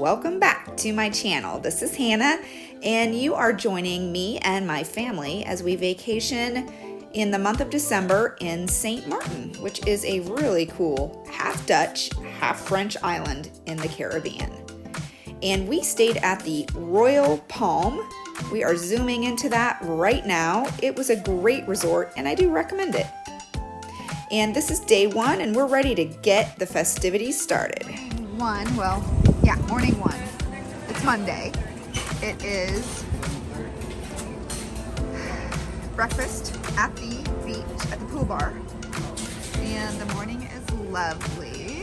welcome back to my channel. This is Hannah, and you are joining me and my family as we vacation in the month of December in St. Martin, which is a really cool half Dutch, half French island in the Caribbean. And we stayed at the Royal Palm. We are zooming into that right now. It was a great resort, and I do recommend it. And this is day one, and we're ready to get the festivities started. Morning one. It's Monday. It is breakfast at the beach, at the pool bar. And the morning is lovely.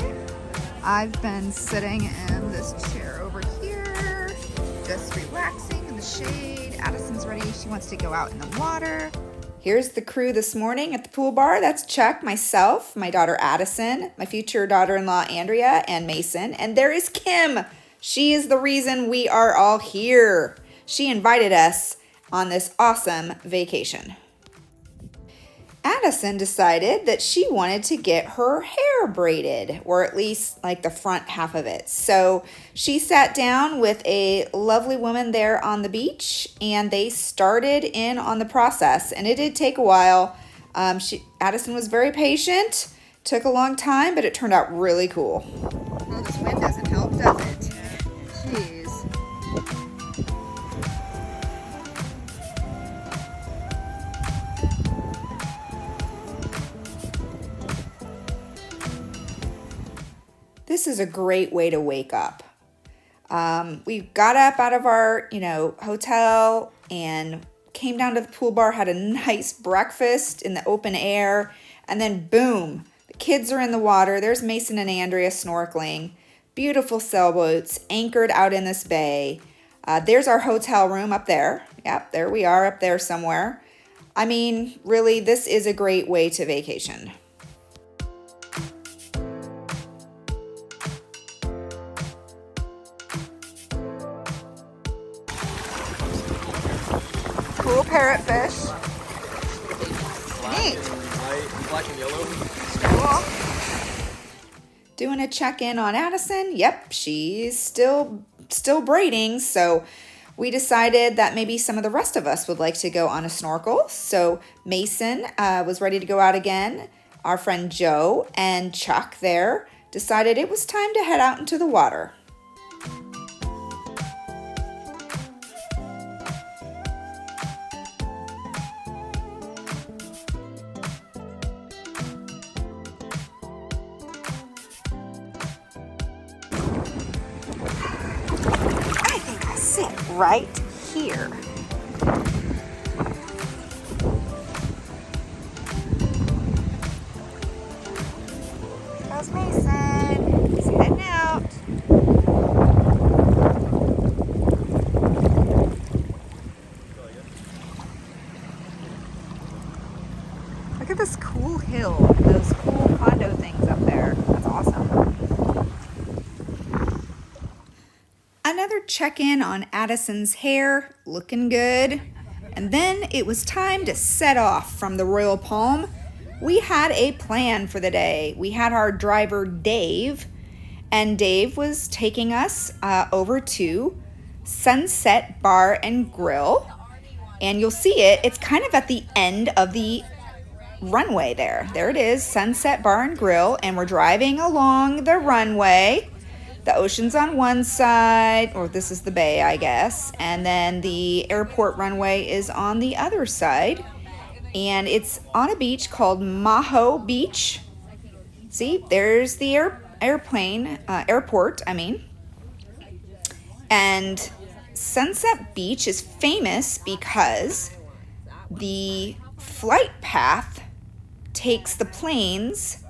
I've been sitting in this chair over here, just relaxing in the shade. Addison's ready. She wants to go out in the water. Here's the crew this morning at the pool bar. That's Chuck, myself, my daughter Addison, my future daughter-in-law Andrea, and Mason. And there is Kim. She is the reason we are all here. She invited us on this awesome vacation. Addison decided that she wanted to get her hair braided, or at least like the front half of it. So she sat down with a lovely woman there on the beach, and they started in on the process. And it did take a while. Addison was very patient. Took a long time, but it turned out really cool. Well, this wind doesn't help, does it? Jeez. This is a great way to wake up. We got up out of our, hotel and came down to the pool bar, had a nice breakfast in the open air, and then boom, the kids are in the water. There's Mason and Andrea snorkeling. Beautiful sailboats anchored out in this bay. There's our hotel room up there. Yep, there we are up there somewhere. I mean, really, this is a great way to vacation. Cool parrotfish. Neat. Black and yellow. Cool. Doing a check-in on Addison. Yep, she's still braiding, so we decided that maybe some of the rest of us would like to go on a snorkel. So Mason was ready to go out again. Our friend Joe and Chuck there decided it was time to head out into the water. Sit right here. How's Mason? He's heading out. Look at this cool hill, those cool condo things up there. That's awesome. Another check-in on Addison's hair, looking good. And then it was time to set off from the Royal Palm. We had a plan for the day. We had our driver, Dave, and Dave was taking us over to Sunset Bar and Grill. And you'll see it. It's kind of at the end of the runway there. There it is, Sunset Bar and Grill, and we're driving along the runway. The ocean's on one side, or this is the bay, I guess, and then the airport runway is on the other side, and it's on a beach called Maho Beach. See, there's the airport, and Sunset Beach is famous because the flight path takes the planes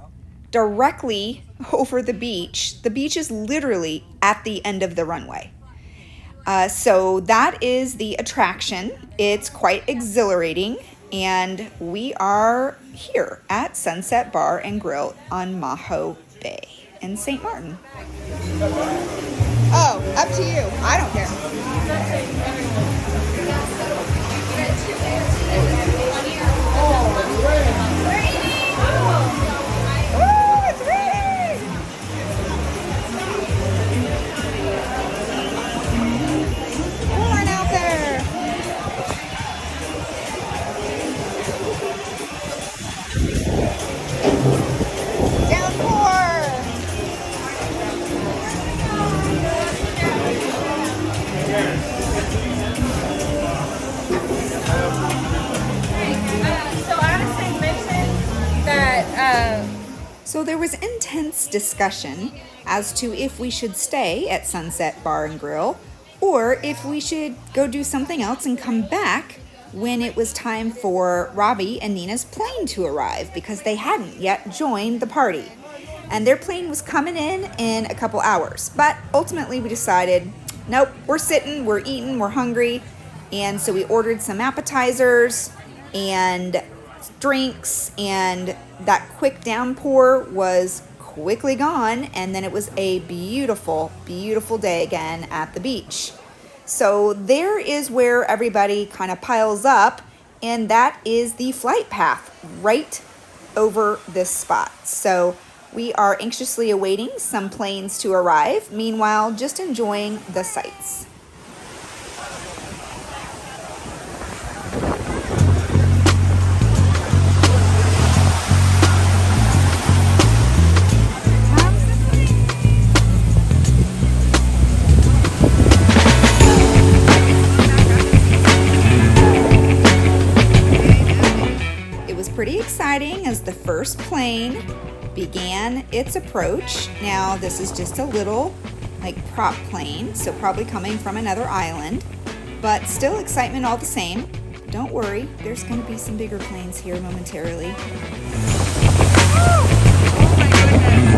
directly over the beach. The beach is literally at the end of the runway. So that is the attraction. It's quite exhilarating, and we are here at Sunset Bar and Grill on Maho Bay in St. Martin. Oh, up to you. I don't care. intense discussion as to if we should stay at Sunset Bar and Grill or if we should go do something else and come back when it was time for Robbie and Nina's plane to arrive, because they hadn't yet joined the party. And their plane was coming in a couple hours. But ultimately we decided, nope, we're sitting, we're eating, we're hungry. And so we ordered some appetizers and drinks, and that quick downpour was quickly gone, and then it was a beautiful, beautiful day again at the beach. So there is where everybody kind of piles up, and that is the flight path right over this spot. So we are anxiously awaiting some planes to arrive, meanwhile just enjoying the sights. Pretty exciting as the first plane began its approach. Now this is just a little prop plane, so probably coming from another island, but still excitement all the same. Don't worry, there's going to be some bigger planes here momentarily. Oh my goodness.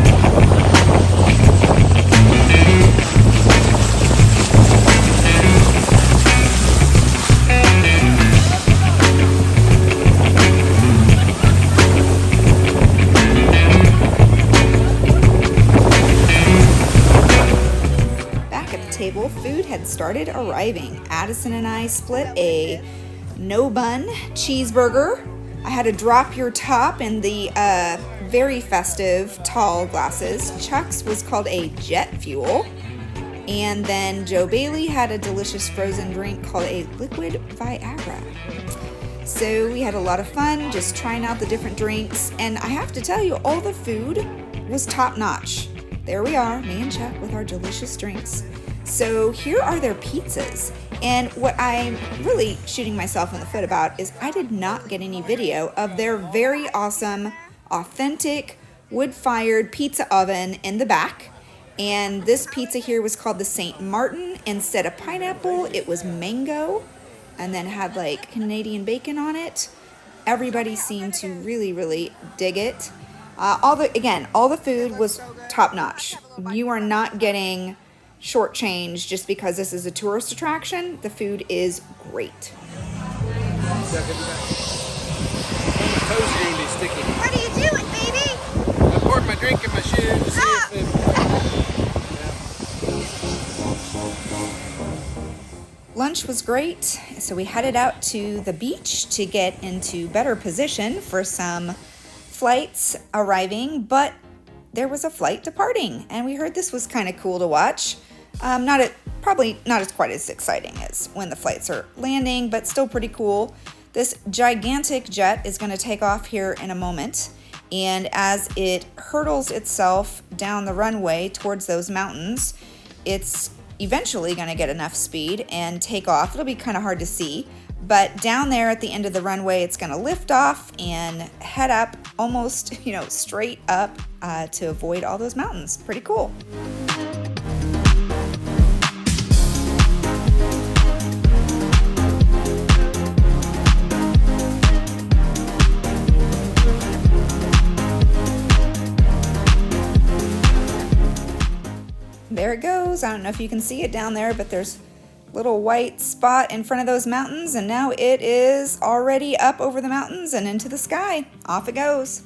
Food had started arriving. Addison and I split a no bun cheeseburger. I had to drop your top in the very festive tall glasses. Chuck's was called a jet fuel. And then Joe Bailey had a delicious frozen drink called a liquid Viagra. So we had a lot of fun just trying out the different drinks. And I have to tell you, all the food was top notch. There we are, me and Chuck with our delicious drinks. So here are their pizzas, and what I'm really shooting myself in the foot about is I did not get any video of their very awesome, authentic, wood-fired pizza oven in the back. And this pizza here was called the St. Martin. Instead of pineapple, it was mango, and then had Canadian bacon on it. Everybody seemed to really, really dig it. All the food was top-notch. You are not getting shortchanged just because this is a tourist attraction. The food is great. What are you doing, baby? I poured my drink in my shoe to see if it... Lunch was great, so we headed out to the beach to get into better position for some flights arriving, but there was a flight departing, and we heard this was kind of cool to watch. Probably not as quite as exciting as when the flights are landing, but still pretty cool. This gigantic jet is going to take off here in a moment, and as it hurtles itself down the runway towards those mountains, it's eventually going to get enough speed and take off. It'll be kind of hard to see, but down there at the end of the runway, it's going to lift off and head up almost, straight up to avoid all those mountains. Pretty cool. There it goes. I don't know if you can see it down there, but there's a little white spot in front of those mountains, and now it is already up over the mountains and into the sky. Off it goes.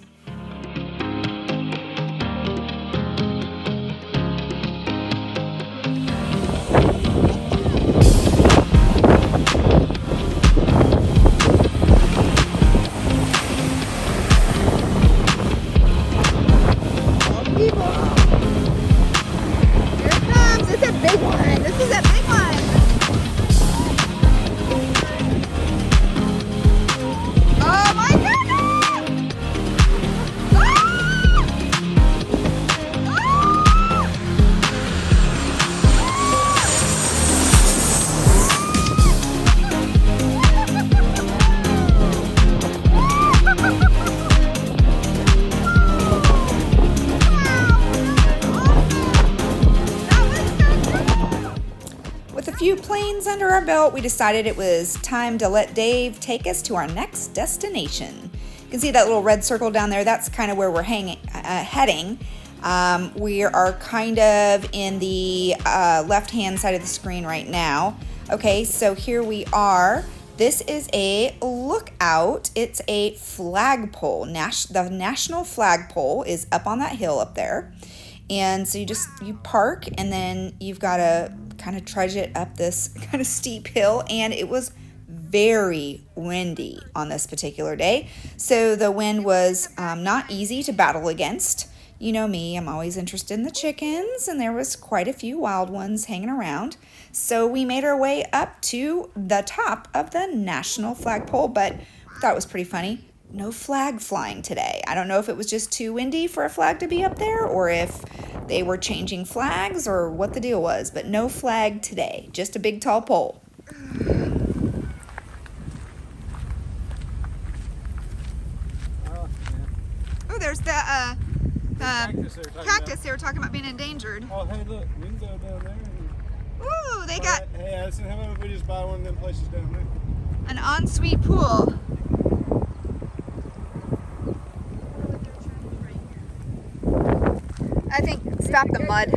few planes under our belt, we decided it was time to let Dave take us to our next destination. You can see that little red circle down there. That's kind of where we're heading. We are kind of in the left-hand side of the screen right now. Okay, so here we are. This is a lookout. It's a flagpole. The national flagpole is up on that hill up there. And so you park, and then you've got to kind of trudge it up this kind of steep hill, and it was very windy on this particular day. So the wind was not easy to battle against. You know me, I'm always interested in the chickens, and there was quite a few wild ones hanging around. So we made our way up to the top of the national flagpole, but I thought it was pretty funny. No flag flying today. I don't know if it was just too windy for a flag to be up there, or if they were changing flags, or what the deal was, but no flag today. Just a big tall pole. Oh, there's the cactus they were talking about being endangered. Oh, hey, look, we can go down there. Ooh, they got Hey, Addison, how about if we just buy one of them places down there? an ensuite pool. I think stop the mud.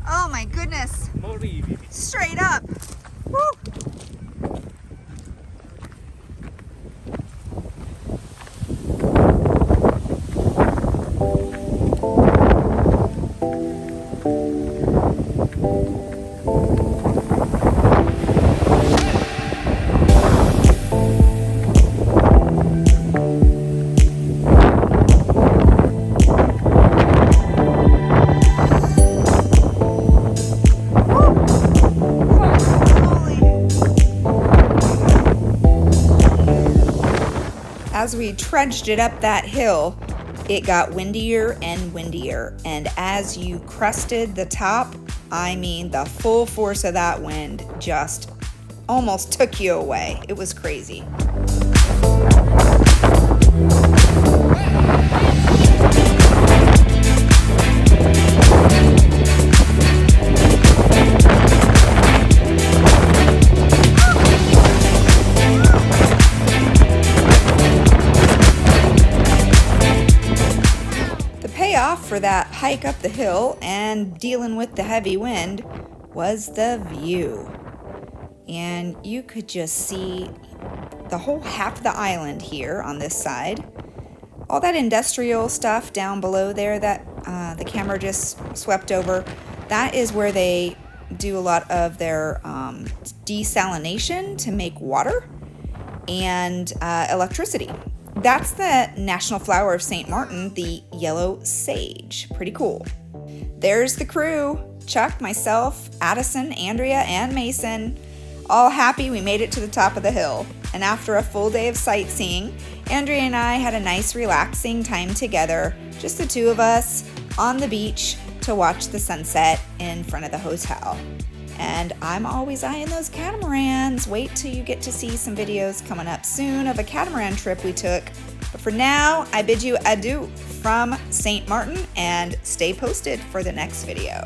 Oh my goodness. Straight up. Woo. As we trudged it up that hill, it got windier and windier. And as you crested the top, I mean, the full force of that wind just almost took you away. It was crazy. Payoff for that hike up the hill and dealing with the heavy wind was the view. And you could just see the whole half of the island here on this side. All that industrial stuff down below there that the camera just swept over, that is where they do a lot of their desalination to make water and electricity. That's the national flower of St. Martin, the yellow sage. Pretty cool. There's the crew. Chuck, myself, Addison, Andrea, and Mason. All happy we made it to the top of the hill. And after a full day of sightseeing, Andrea and I had a nice relaxing time together, just the two of us on the beach to watch the sunset in front of the hotel. And I'm always eyeing those catamarans. Wait till you get to see some videos coming up soon of a catamaran trip we took. But for now, I bid you adieu from St. Martin and stay posted for the next video.